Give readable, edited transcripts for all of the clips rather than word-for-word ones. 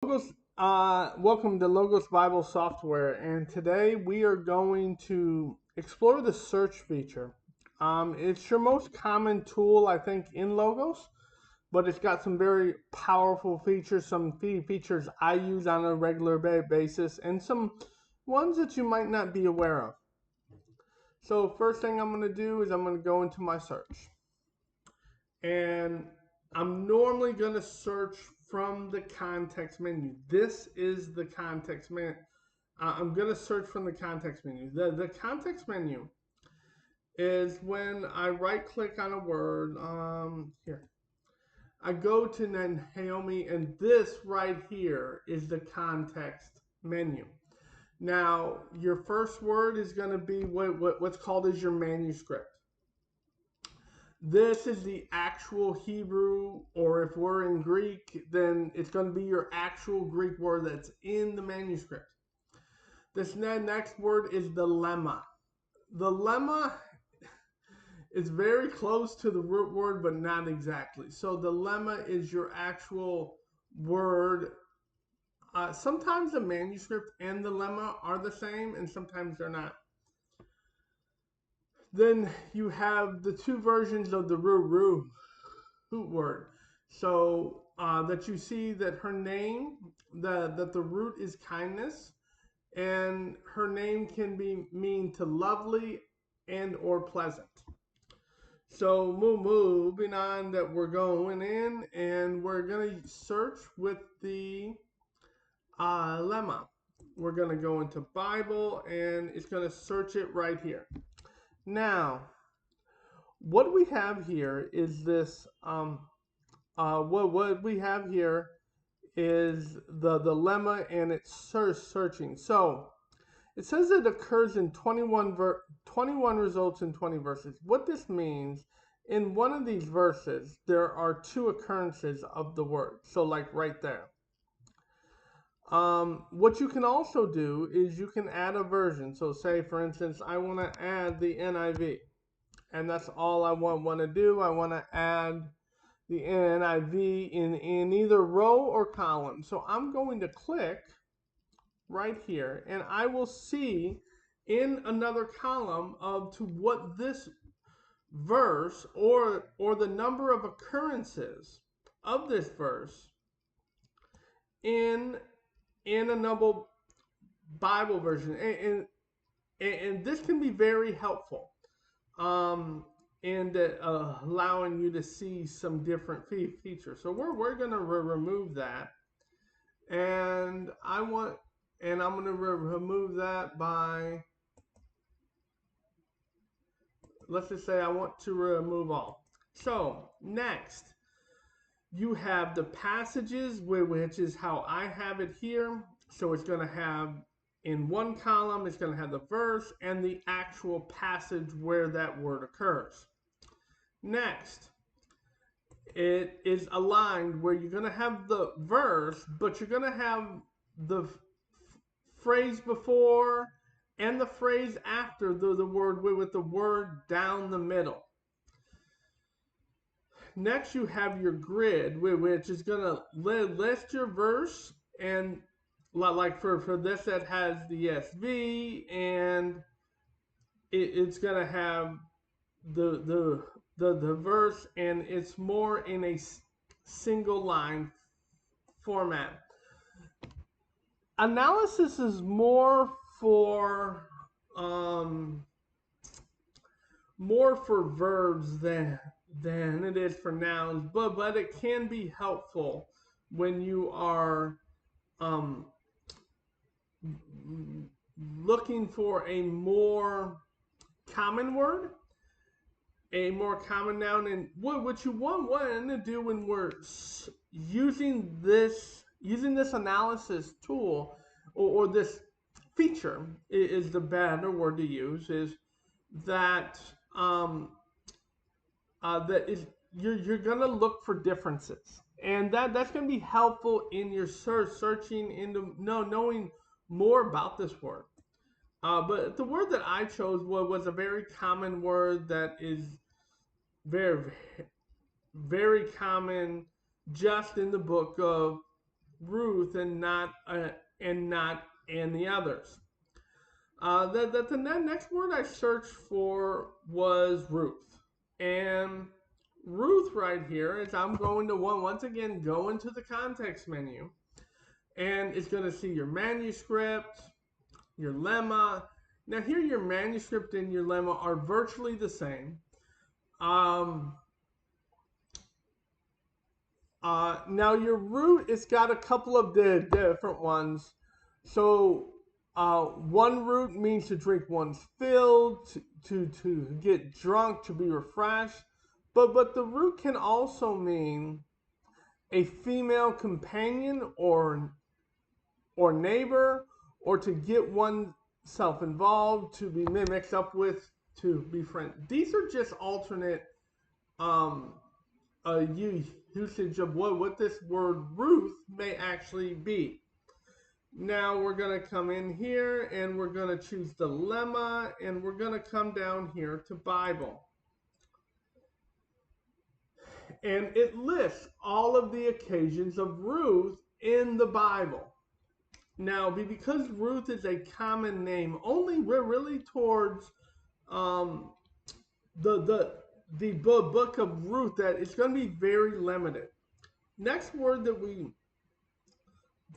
Welcome to Logos Bible Software, and today we are going to explore the search feature. It's your most common tool, I think, in Logos, but it's got some very powerful features, some features I use on a regular basis, and some ones that you might not be aware of. So first thing I'm going to do is I'm going to go into my search. And I'm normally going to search from the context menu. This is the context menu. I'm going to search from the context menu. The context menu is when I right click on a word. Here. I go to Naomi, and this right here is the context menu. Now, your first word is going to be what's called as your manuscript. This is the actual Hebrew, or if we're in Greek, then it's going to be your actual Greek word that's in the manuscript. This next word is the lemma. The lemma is very close to the root word, but not exactly. So the lemma is your actual word. Sometimes the manuscript and the lemma are the same, and sometimes they're not. Then you have the two versions of the root word. So that you see that her name, that the root is kindness, and her name can mean to lovely and or pleasant. So moving on, that we're going in and we're going to search with the lemma. We're going to go into Bible and it's going to search it right here. Now, what we have here is this, what we have here is the lemma, and it's searching. So it says it occurs in 21 results in 20 verses. What this means, in one of these verses, there are two occurrences of the word. So like right there. What you can also do is you can add a version. So say, for instance, I want to add the NIV. And that's all I want to do. I want to add the NIV in either row or column. So I'm going to click right here, and I will see in another column of to what this verse or the number of occurrences of this verse in another Bible version, and this can be very helpful. And allowing you to see some different features. So we're going to remove that, and I'm going to remove that by, let's just say I want to remove all. So next, you have the passages, which is how I have it here. So it's going to have, in one column, it's going to have the verse and the actual passage where that word occurs. Next, it is aligned where you're going to have the verse, but you're going to have the phrase before and the phrase after the word with the word down the middle. Next, you have your grid, which is going to list your verse, and like for this, that has the SV, and it's going to have the verse, and it's more in a single line format. Analysis is more for verbs than it is for nouns, but it can be helpful when you are looking for a more common word, a more common noun. And what you want to do when we're using this analysis tool, or this feature is the better word to use, is that you're going to look for differences, and that's going to be helpful in your searching into knowing more about this word. But the word that I chose was a very common word that is very, very common just in the book of Ruth and not and the others. The next word I searched for was Ruth. And Ruth right here is I'm going to once again go into the context menu, and it's going to see your manuscript, your lemma. Now here your manuscript and your lemma are virtually the same. Um, Now your root, it's got a couple of different ones. So one root means to drink one's fill, to get drunk, to be refreshed. But the root can also mean a female companion or neighbor, or to get oneself involved, to be mixed up with, to be friends. These are just alternate um, usage of what this word Ruth may actually be. Now we're going to come in here and we're going to choose the lemma, and we're going to come down here to Bible. And it lists all of the occasions of Ruth in the Bible. Now, because Ruth is a common name, only we're really towards um, the book of Ruth, that it's going to be very limited. Next word that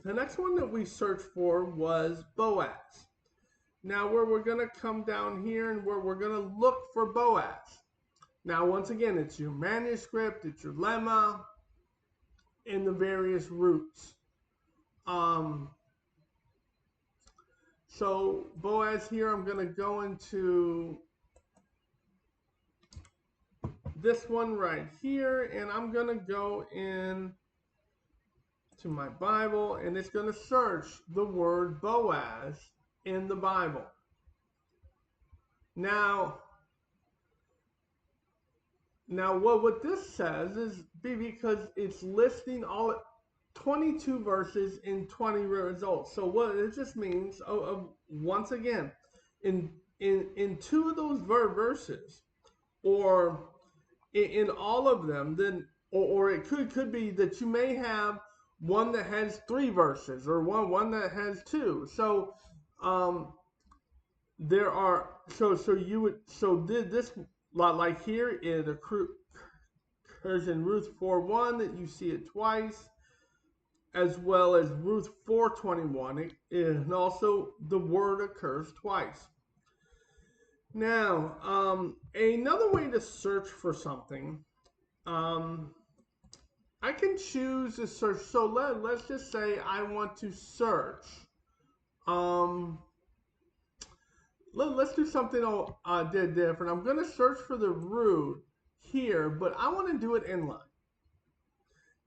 the next one that we searched for was Boaz. Now, where we're going to come down here and where we're going to look for Boaz. Now, once again, it's your manuscript, it's your lemma, and the various roots. So Boaz here, I'm going to go into this one right here, and I'm going to go in to my Bible, and it's going to search the word Boaz in the Bible. Now what this says is because it's listing all 22 verses in 20 results. So what it just means, once again, in two of those verses, or in all of them, then or it could be that you may have one that has 3 verses, or one that has 2. So there are this like here it occurs in Ruth 4:1, that you see it twice, as well as Ruth 4:21, and also the word occurs twice. Now, another way to search for something, I can choose to search. So let's just say I want to search. Let's do something different. I'm going to search for the root here, but I want to do it inline.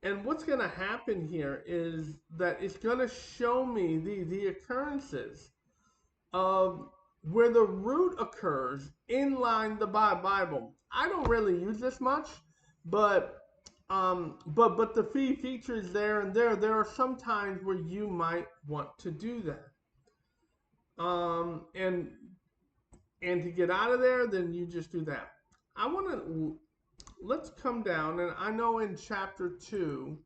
And what's going to happen here is that it's going to show me the occurrences of where the root occurs inline the Bible. I don't really use this much, but the features there, and there are some times where you might want to do that. And to get out of there, then you just do that. Let's come down, and I know in chapter 2,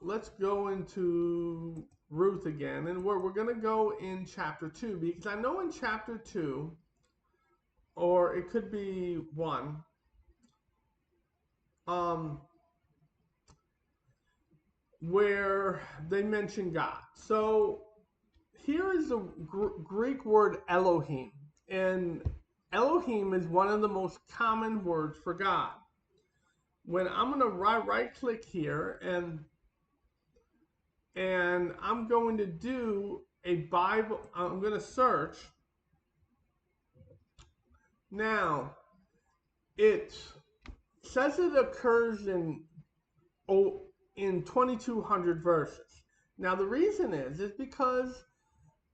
let's go into Ruth again, and we're going to go in chapter 2, because I know in chapter 2, or it could be 1, where they mention God. So here is the Greek word Elohim, and Elohim is one of the most common words for God. When I'm going to right click here, and I'm going to do a Bible, I'm going to search. Now, it says it occurs in 2,200 verses. Now, the reason is because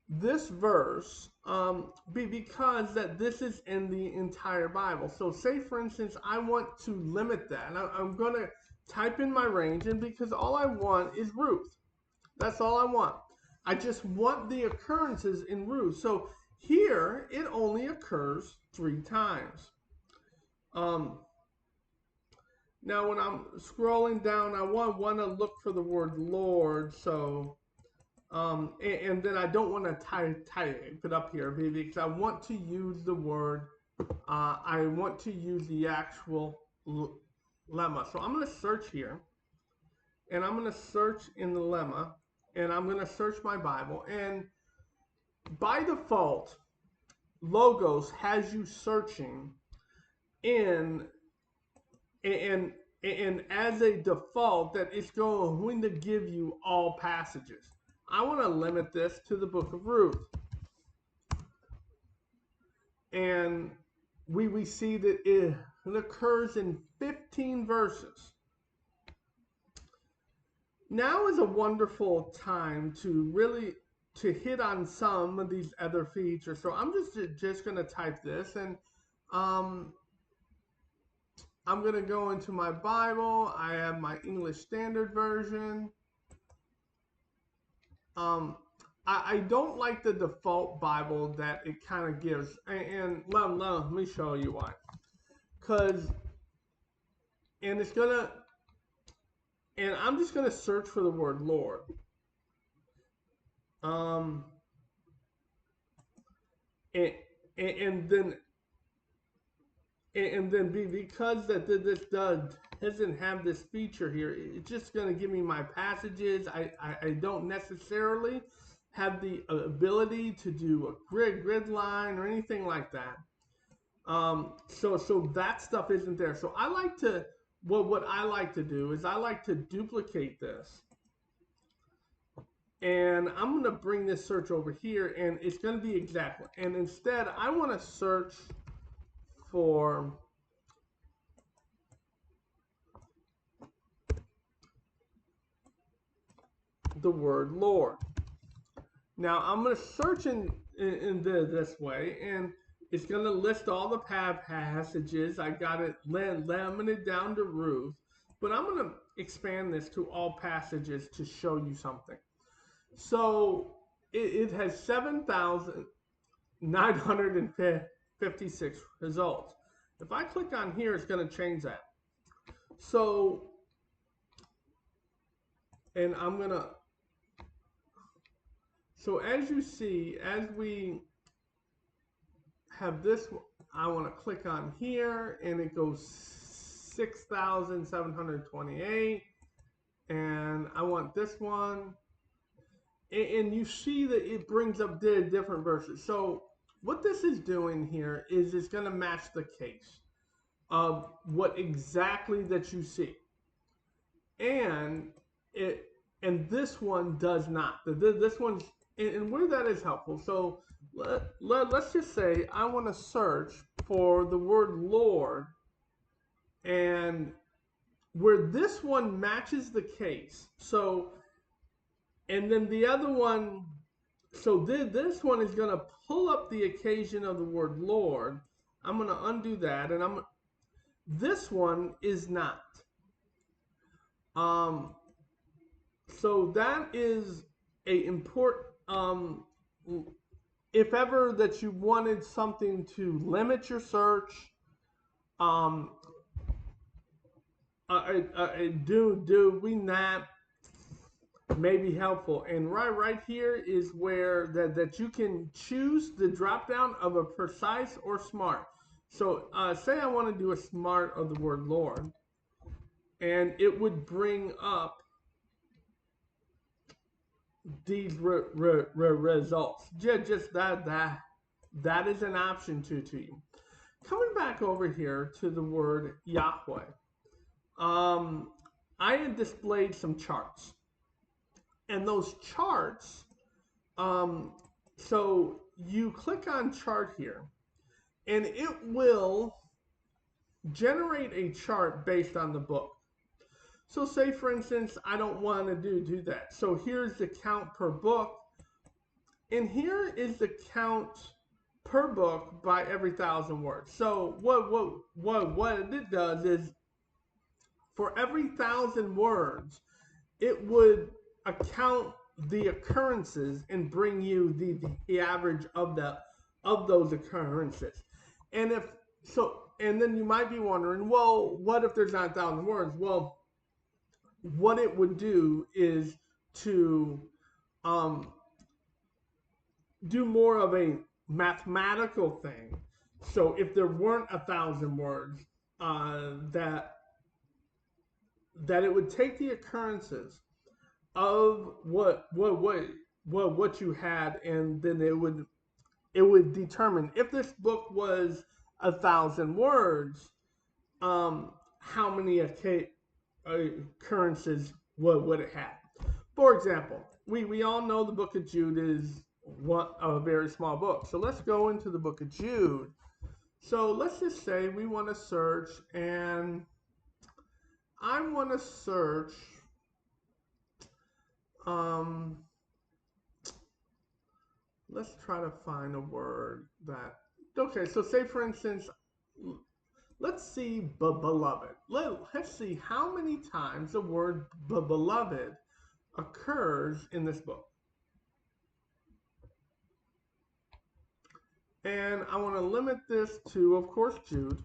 this verse, because that this is in the entire Bible. So say, for instance, I want to limit that. And I'm going to type in my range, and because all I want is Ruth. That's all I want. I just want the occurrences in Ruth. So here, it only occurs 3 times. Now when I'm scrolling down, I want to look for the word Lord. So and then I don't want to type it up here because I want to use the word. I want to use the actual lemma. So I'm going to search here, and I'm going to search in the lemma, and I'm going to search my Bible. And by default, Logos has you searching in and as a default that it's going to give you all passages. I want to limit this to the book of Ruth. And we see that it occurs in 15 verses. Now is a wonderful time to really to hit on some of these other features. So I'm just going to type this, and I'm going to go into my Bible. I have my English Standard Version. I don't like the default Bible that it kind of gives, and let me show you why. And I'm just gonna search for the word Lord. Um, and, and then because this doesn't have this feature here, it's just gonna give me my passages. I don't necessarily have the ability to do a grid line or anything like that. So that stuff isn't there. So I like to what I like to do is I like to duplicate this, and I'm going to bring this search over here, and it's going to be exact. And instead, I want to search for the word Lord. Now I'm going to search in this way, and it's going to list all the passages. I got it limited down to Ruth, but I'm going to expand this to all passages to show you something. So it has 7,956 results. If I click on here, it's going to change that. So, and I'm going to, so as you see, as we have this, I want to click on here, and it goes 6,728, and I want this one. And you see that it brings up the different verses. So what this is doing here is it's going to match the case of what exactly that you see. And this one does not. This one's, and where that is helpful. So let's just say I want to search for the word Lord, and where this one matches the case. So, and then the other one, so this one is going to pull up the occasion of the word Lord. I'm going to undo that, and this one is not. So that is a important, if ever that you wanted something to limit your search, doing that may be helpful. And right here is where that you can choose the drop down of a precise or smart. So say I want to do a smart of the word Lord, and it would bring up these results. Just that is an option to you. Coming back over here to the word Yahweh, I had displayed some charts, and those charts, so you click on chart here, and it will generate a chart based on the book. So say, for instance, I don't want to do that. So here's the count per book, and here is the count per book by every 1,000 words. So what it does is, for every 1,000 words, it would account the occurrences and bring you the average of those occurrences. And if so, And then you might be wondering, well, what if there's not 1,000 words? Well, what it would do is to um, do more of a mathematical thing. So if there weren't 1,000 words, that it would take the occurrences of what you had, and then it would determine if this book was 1,000 words, how many occurrences would it have? For example, we all know the book of Jude is a very small book. So let's go into the book of Jude. So let's just say we want to search, and I want to search, um, let's try to find a word that, okay, so say for instance, let's see beloved. Let's see how many times the word beloved occurs in this book. And I want to limit this to, of course, Jude.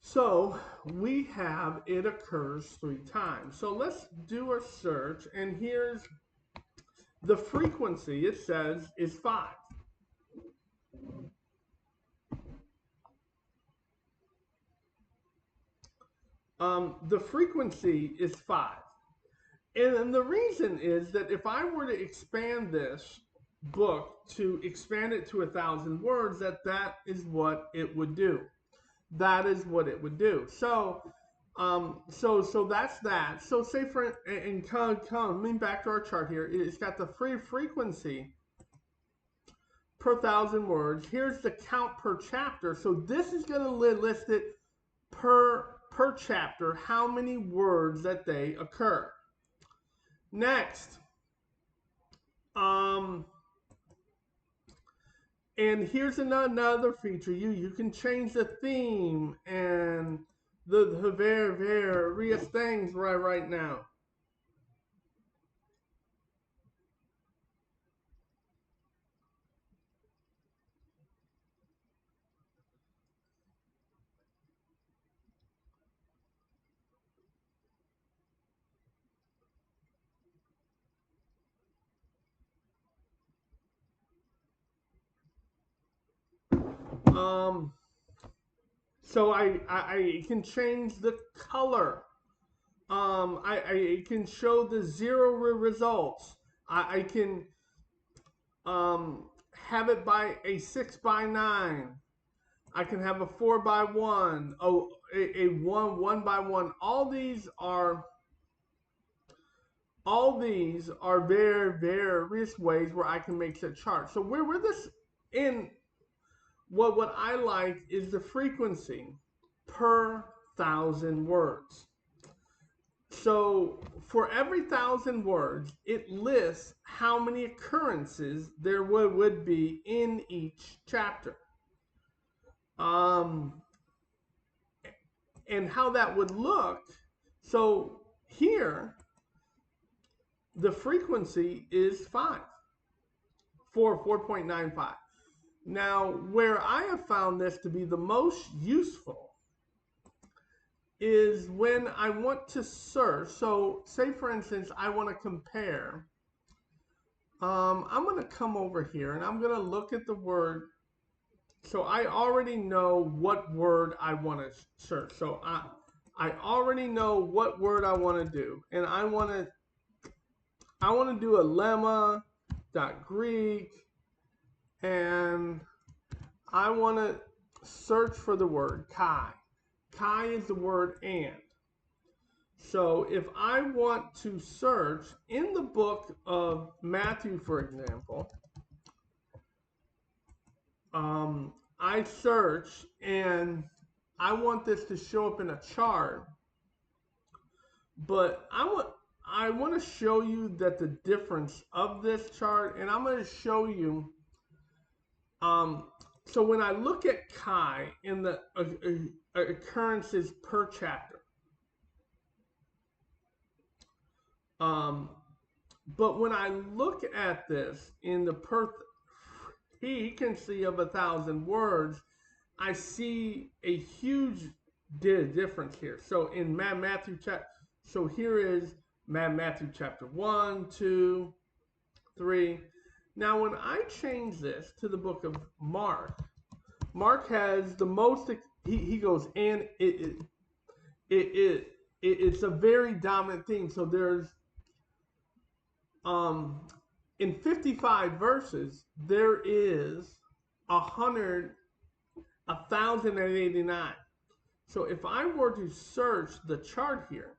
So we have it occurs 3 times. So let's do a search, and here's the frequency. It says is 5. The frequency is 5. And the reason is that if I were to expand this book to expand it to 1,000 words, that is what it would do. That is what it would do. So that's that. So say for, and coming back to our chart here, it's got the free frequency per 1,000 words. Here's the count per chapter. So this is going to list it per chapter, how many words that they occur. Next, and here's another feature. You can change the theme and the various things right now. So I can change the color. I can show the 0 results. I can have it by a 6x9. I can have a 4x1. Oh, a 1x1. All these are various ways where I can make the chart. So where this in what I like is the frequency per 1,000 words. So for every 1,000 words, it lists how many occurrences there would be in each chapter. And how that would look. So here, the frequency is 5 for 4.95. Now, where I have found this to be the most useful is when I want to search. So say for instance, I want to compare. I'm going to come over here and I'm going to look at the word. So I already know what word I want to search. So I already know what word I want to do. And I want to do a lemma.greek, and I want to search for the word chi. Chi is the word and. So if I want to search in the book of Matthew, for example, I search and I want this to show up in a chart, but I want to show you that the difference of this chart, and I'm going to show you. So when I look at chi in the occurrences per chapter, But when I look at this in the frequency of 1,000 words, I see a huge difference here. So in Matthew chapter, so here is Matthew chapter 1, 2, 3. Now when I change this to the book of Mark, Mark has the most. He goes, and it's a very dominant theme. So there's um in 55 verses there is 1,089. So if I were to search the chart here,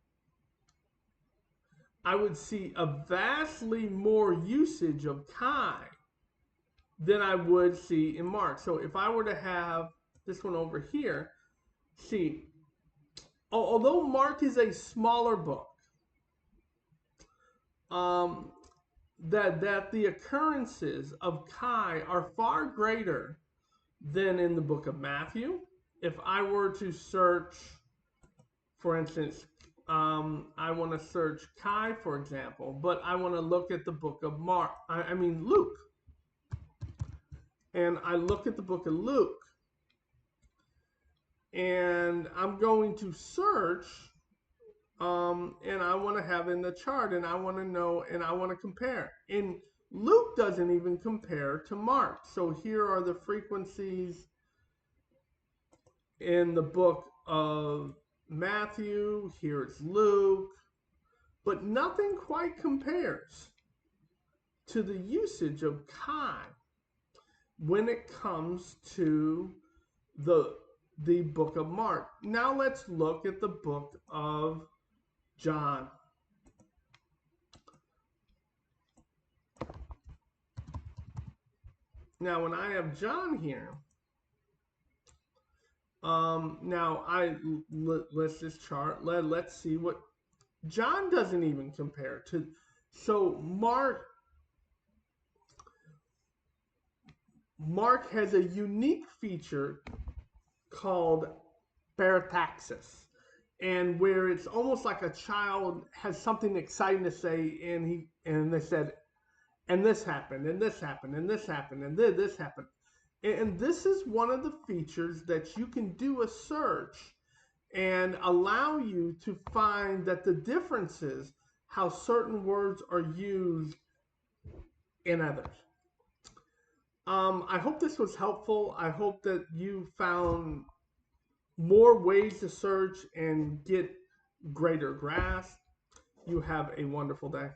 I would see a vastly more usage of Kai than I would see in Mark. So if I were to have this one over here, see, although Mark is a smaller book, that the occurrences of Kai are far greater than in the book of Matthew. If I were to search, for instance, I want to search Kai, for example, but I want to look at the book of Luke. And I look at the book of Luke, and I'm going to search, and I want to have in the chart, and I want to know, and I want to compare. And Luke doesn't even compare to Mark. So here are the frequencies in the book of Matthew. Here it's Luke. But nothing quite compares to the usage of Kai when it comes to the book of Mark. Now let's look at the book of John. Now when I have John here, now let's just chart. Let's see what John doesn't even compare to. So Mark has a unique feature called parataxis, and where it's almost like a child has something exciting to say, and they said, and this happened, and this happened, and this happened, and this happened. And this is one of the features that you can do a search and allow you to find that the differences, how certain words are used in others. I hope this was helpful. I hope that you found more ways to search and get greater grasp. You have a wonderful day.